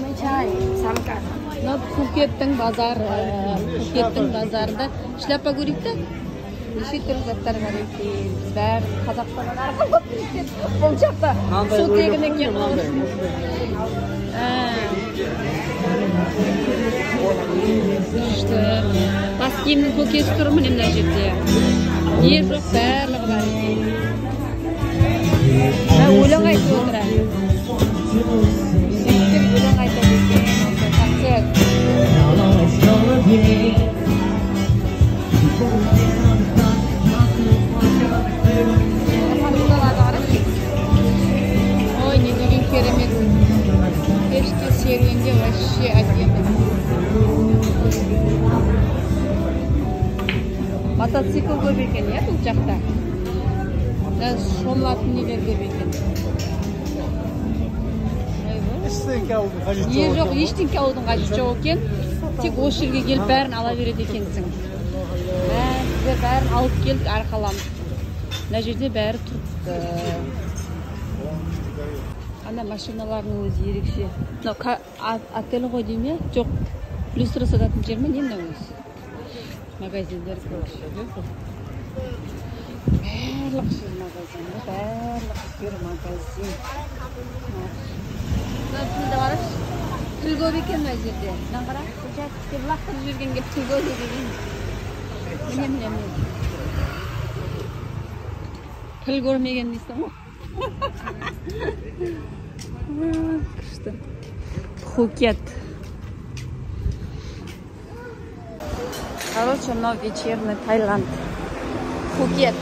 ไม่ใช่ซ้ำกัน Phukettің базарында шляпа көрейікті. Неше түрлі заттар бар екен. Бәрі Қазақстаннан арқылап екен. Бұл жақта су тегін екен. Бас киімнің көкесі тұр міне мына жерде. Не жоқ барлығы бар екен. Өлең айтып отырады. Өлең айтады екен. Концерт. Ой, не деген керемет. Кешке серуенде вообще әдемі. Мотоцикл көп екен, иә, бұл жақта. Шомылатын нелер көп екен. Не жоқ, ештеңке алудың қажеті жоқ екен. Тек осы жерге келіп бәрін ала береді екенсің. Сіздер бәрін алып келіп арқаламыз. Мына жерде бәрі тұрыпты. Ана машиналардың өзі ерекше. Отель ғой дейме? Жоқ. Люстра сататын жер ме? Не мына өзі? Магазиндер көрші. Барлық жер магазин. Барлық жер магазин. Бұнда бараш. Тіл көп екен мына жерде. Мына қара. Бұл лақтырып жүргенге тіл көп деген. Міне. Тіл көрмеген дейсің ғой. Күшті. Пхукет. Короче, мынау вечерний Таиланд. Пхукет.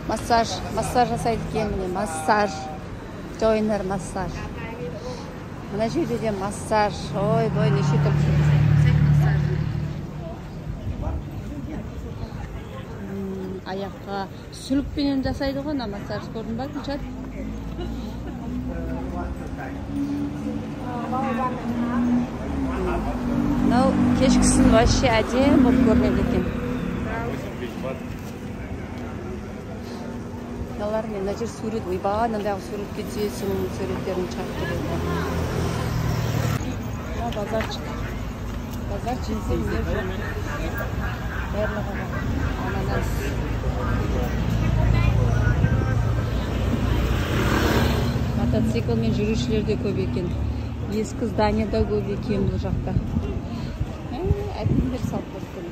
Массаж жасайды екен міне. Массаж. Жойнер массаж. Мына жерде де массаж. Ой, бой, неше түрлі. Аяққа сүлікпенен жасайды ғой, массаж көрдің ба, Күлшат? Мынау кешкісін вообще әдем болып көрінеді екен. Мыналар мен мына жер сурет, ойбай, мындағы суретке түсесің, суреттерін шығарып береді. Мына базарчық. Базарчық не жоқ. Барлығы бар. Ананас. Мотоциклмен жүрушілер де көп екен. Ескі здания да көп екен бұл жақта. Әдемдер салып көрген.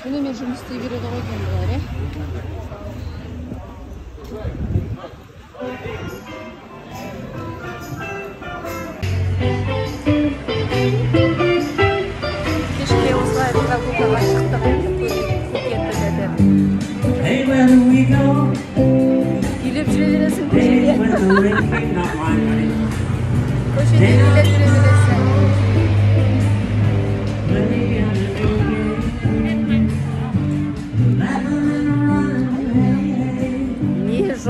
Түнімен жұмыс істей береді ғой екен бұлар, е? Кешке осылай прогулкаға шықтық. Үйлеп жүре бересің көшеде. Көшеде үйлеп жүре бересің.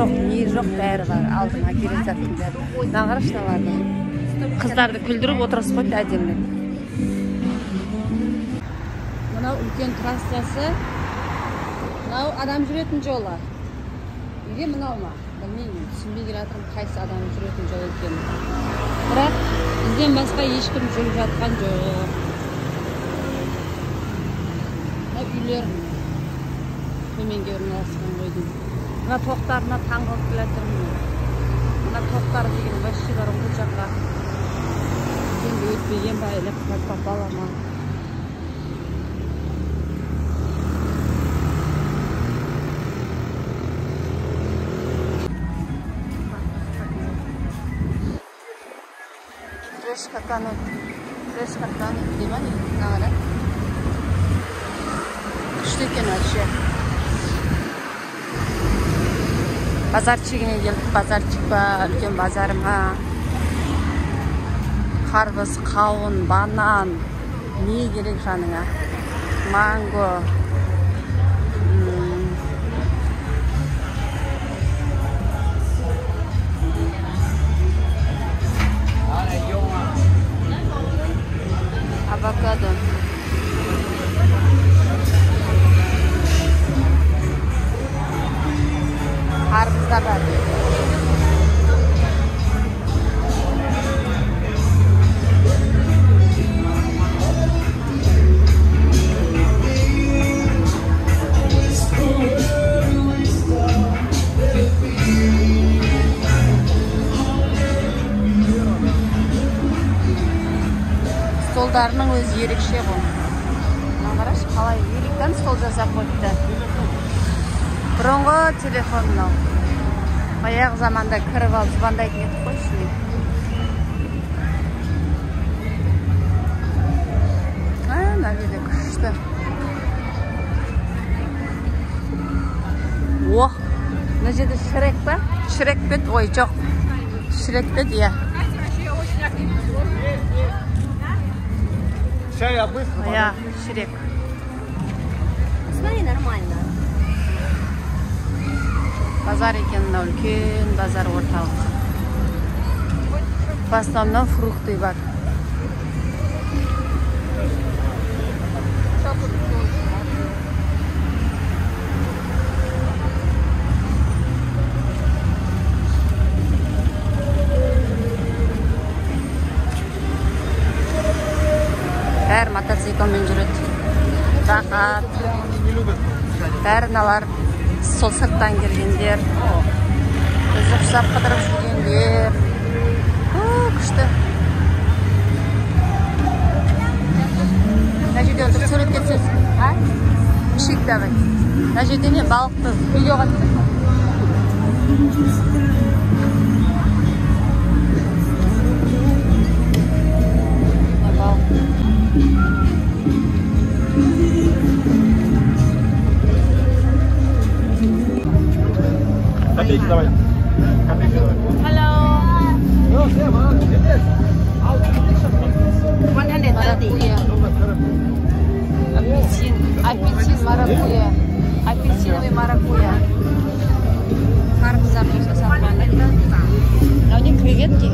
Не жоқ бәрі бар. Алдыма келе заттың бәрі. Нағырышталарды. Қыздарды күлдіріп отырыс қойды әдемі. Мынау үлкен трассасы. Мынау адам жүретін жолы. Неге мынау ма? Білмеймін. Түсінбей келе жатырмын, қайсы адам жүретін жол екен. Бірақ бізден басқа ешкім жүріп жатқан жоқ. Мынау үйлер төменге орналасқан ғой деймін. Мына тоқтарына таңғалып келе жатырмын. Мына тоқтар деген вообще бар бұл жаққа. Енді өтпеген ба, электроққа балама. Фреш катаны дейма не? Нағара? Күшті екен вообще. Базарчигіне келдік, базарчик па, үлкен базар ма. Қарбыз, қауын, банан. Не керек жаныңа? Манго. Авокадо. Қарбыздар xabar. Stollarının özü ерекше ғой. Мына қарашы, қалай еліктен стол жасап қойыпты. Бұрынғы телефон мынау. Баяғы заманда кіріп алып звондайтын едік қой ішіне. Мына жерде күшті. Ох, мына жерде Шрек па? Шрек пе? Ой, жоқ. Шрек пе, иә. Я быстро. Я Шрек. Смотри, нормально. Базар екен, мынау үлкен базар орталық. В основном фрукты бар. Бәрі мотоциклмен жүреді. Рахат. Бәрі мыналар сол сырттан келгендер. Өзі құсап қыдырып жүргендер. Күшті. Мына жерде отырып суретке түсесің. Мишек давай. Мына жерде мен балықты видеоға түсесің. Копейки давай. Копейки давай. Hello. 130. Апельсин маракуйя. Апельсиновый маракуйя. Қарбыздар болса сатылады. Мынау не креветки?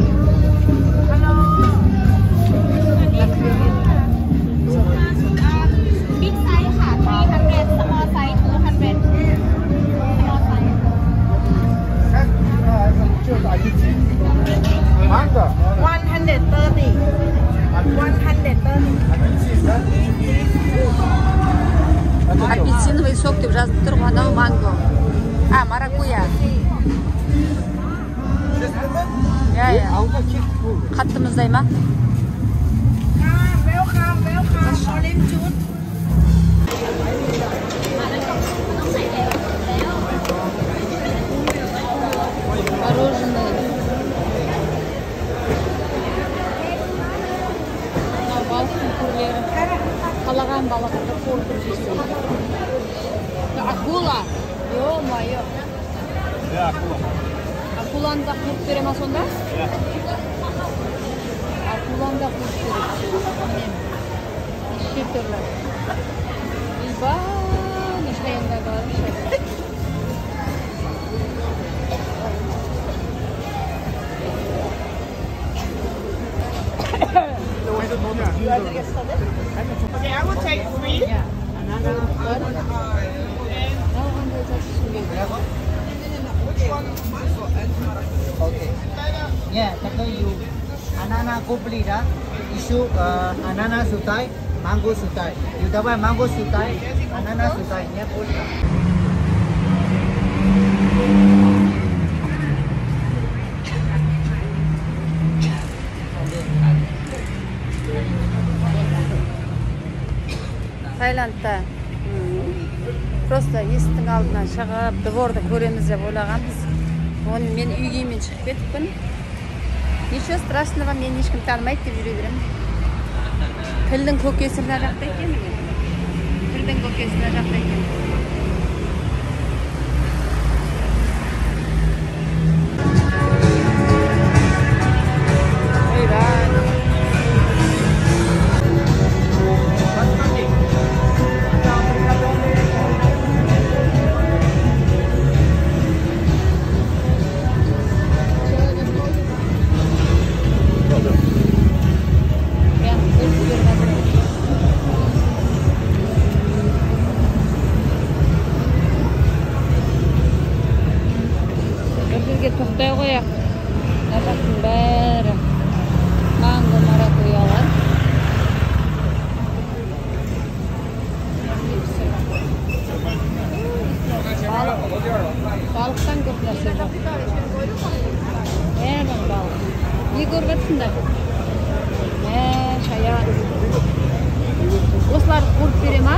Big size ค่ะ 300 small size 200 small size. Манго. 130. 130. Апельсиновый сок деп жазып тұр, анау манго. Маракуйя. Иә. Қатты мұздай ма? Welcome. Orange juice. Мороженое. Балықтың түрлері. Қалаған балықты қорқып жейсің. Акула. Ё-моё. Акула. Акуланы да қуып бере ма сонда? Акуланы да қуып береді. Неше түрлі. Ильба, нешайында бар. Okay, I will take 3. Yeah. Okay. Yeah, tapi you anana complete isu anana sutai, mango sutai. You dapat mango sutai, anana sutai nya pula. Тайландта просто есіктің алдынан шығып, дворды көреміз деп ойлағанбыз. Оны мен үйгемен шығып кетіппін. Ничего страшного, мен ешкім танымайды деп жүре беремін. Тілдің көкесі мына жақта екен. Тілдің көкесі мына жақта екен. жерге тоқтай қояқ. Мына жақтың бәрі манго, маракуйялар. Балықтан көп нәрсе жоқ. Бәрін балық. Не көріп жатсыңдар? Шаян. Осыларды қуырып бере ма?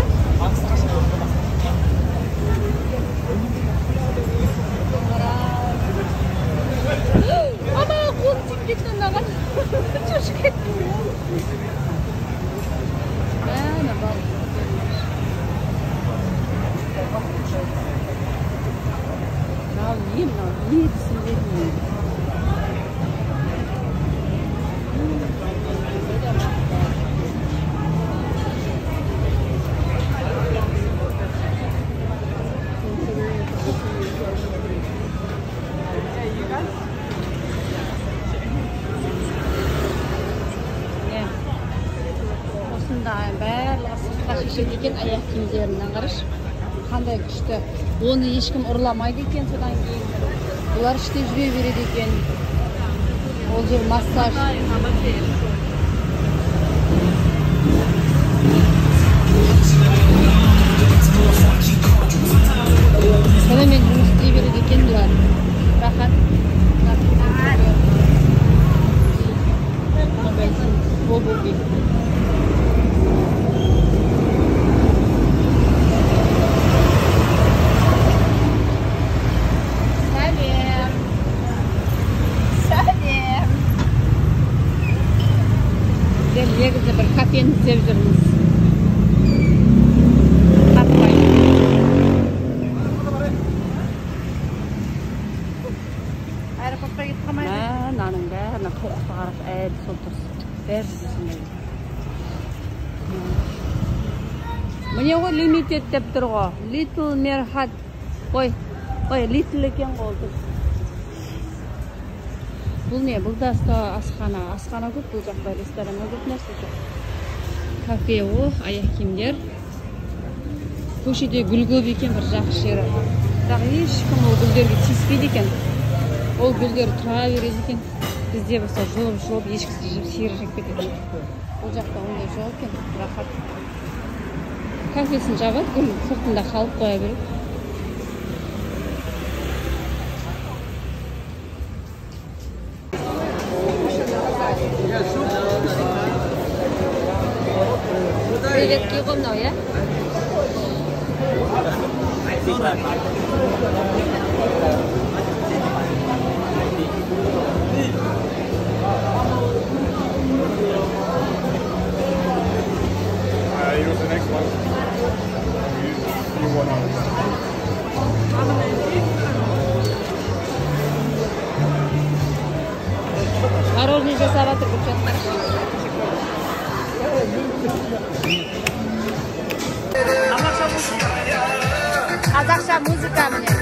Ана қолын тиіп кетті маған. Шошып кетті. Ана балық. Мынау не түсінбедім. Барлығы сыртқа шешеді екен аяқ киімдерінен қарашы. Қандай күшті. Оны ешкім ұрламайды екен содан кейін. Олар іште жүре береді екен. Ол жер массаж. Сонымен жұмыс істей береді екен бұлар. Рахат. Бобоги. Негізі бір кафені іздеп жүрміз. Таппай. Аэропортқа кетіп қалмайды? Наның бәріне қоқты қарап әлі сол тұрсын. Бәрі жүрсін. Міне ғой лимитед деп тұр ғой. Little Merhat. Ой, little екен ғой тұр. Бұл не? Бұл да асхана. Асхана көп бұл жақта, ресторана көп нәрсе жоқ. Кафе о, аяқ киімдер. Көшеде гүл көп екен, бір жақсы жері. Бірақ ешкім ол гүлдерге тиіспейді екен. Ол гүлдер тұра береді екен. Бізде болса жұлып, ешкісі сиыр жеп кетеді. Бұл жақта ондай жоқ екен, рахат. Кафесін жабады, гүл сыртында қалып қоя береді. Креветки ғой мынау, иә? Use the next one. You want Мороженое жасап жатыр бұл жақтар. Қазақша музыка міне.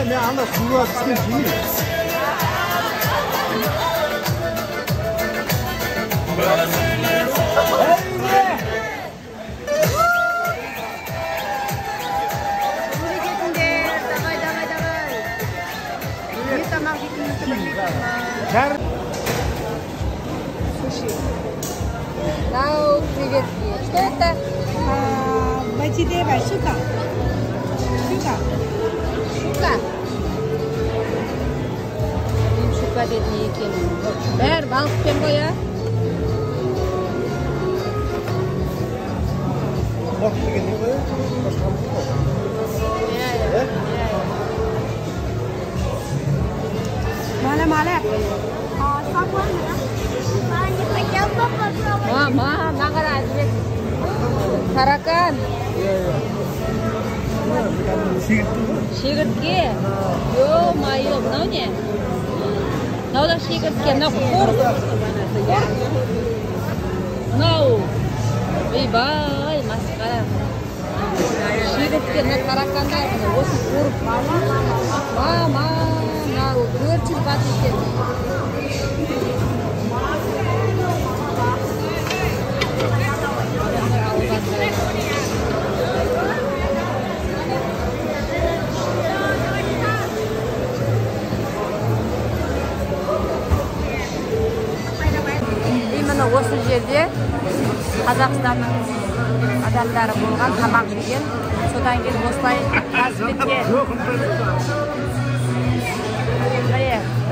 мен анда суға түскен жемеймін. Нау, креветки. Что это? Бачидева, щука. Щука. Щука. Мен щука дейтін екен. Бәр балықпен ғой, а? Балық деген не ғой? Мала. Мама, нағара әзірет. Таракан. Шегіртке. Ё-майо, мынау не? Мынау да шегіртке. Мынау қорқ. Мынау. Ойбай, масқара. Шегіртке, мына таракандар. Осы қорқ. Мама, мынау көр. 30 baht ekan. Mana o'sha yerda Qozog'istonning odamlari bo'lgan, tamoq yegan, so'dan keyin bo'stlay jazib etgan.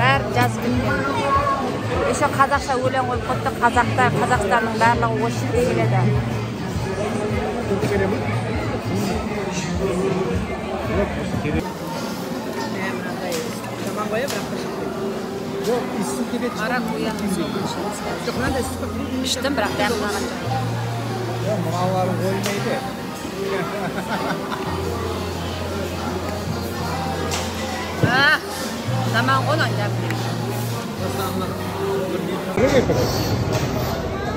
Bari jazib etgan. O'sha qozoqcha o'ylan qo'yib qo'ydi, Qozog'istonning barlig'i o'sha yerga keladi. Yok, isim gibi Arak uyuyan İçtim bırak ben kullanacağım. Ya mağaları koymaydı. Ah, zaman olan da.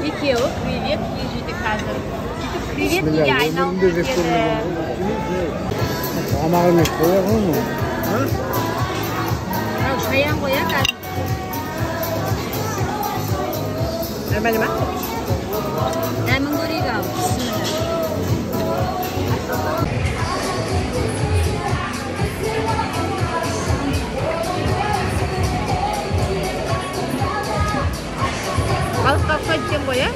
İki yıl krivet yiyecek hazır. Krivet iyi aynalı Türkiye'de. Amağını koyalım mı? Şayan koyar kan. Hemen. Hemen göreyim abi. Balık kapsa gideceğim koya.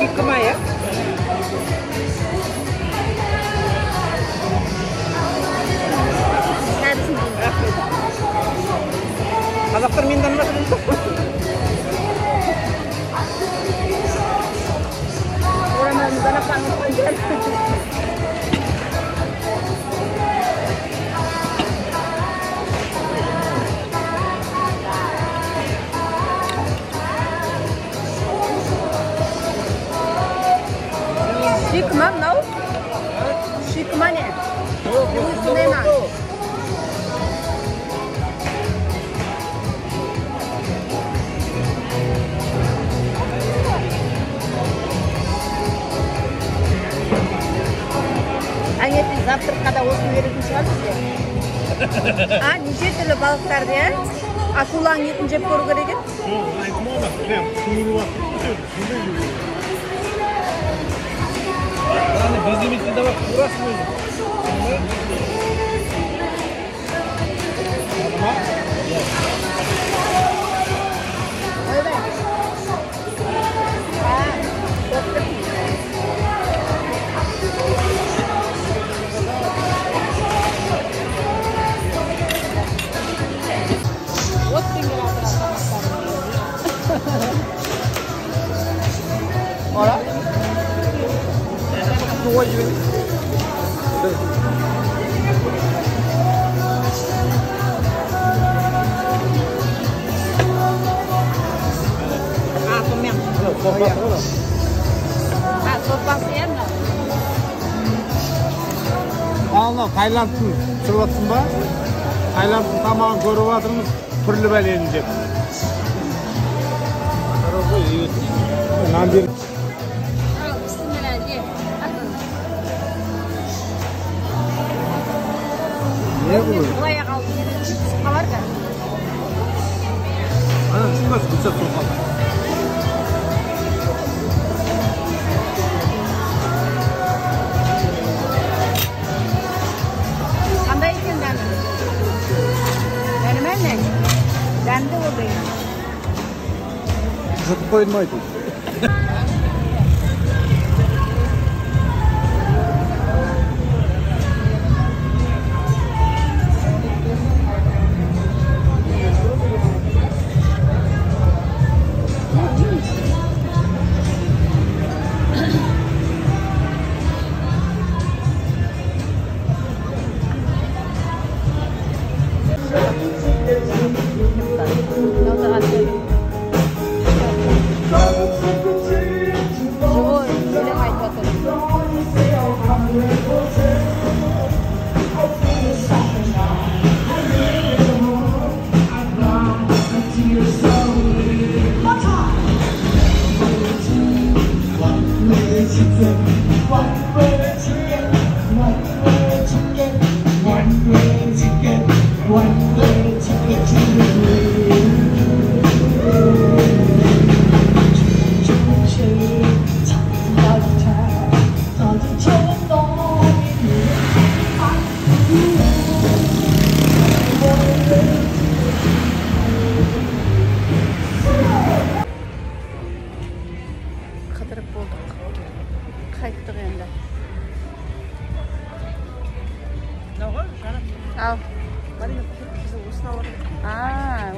Yıkama ya. Қазақтар мен танымай орамалымыздан апаңыз қойды. Şıkma mı? Şıkma ne? Bu ne lan? Аңертең завтракқа да осыны беретін шығар бізге. Неше түрлі балықтарды, иә? Акуланың етін жеп көру керек еді? Безлимитті де бақ, құрасың өзі. Hola. Tua gibi. Sopası yer mi? Allah Tayland'ın çıkıvatın ba? Tayland'ın tamamını görüp atırmız türlü bəleyini jep. Nan bir ne bu? Buraya kaldı. Sıkma var da. Ana çıkmaz bıçak sokak. Qanday ekan dani? Nima ne? Dandi o'raydi. Yutib qo'yilmaydi. Qidirib bo'ldik. Qaytdik endi. Al.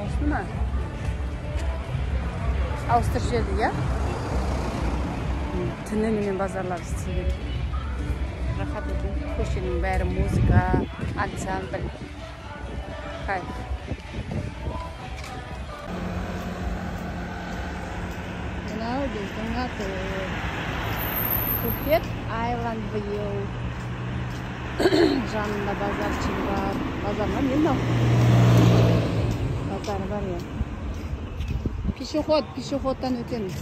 Osnimi? Avstriyada, tuni menen bozorlar isteydi. Rahat ekan. Ko'chaning bari muzika, ansambl. Qayt. Now this is not Phuket Island View. Жанында базарчы бар. Базарга мен базар бар я. Пешеходтан өтеміз.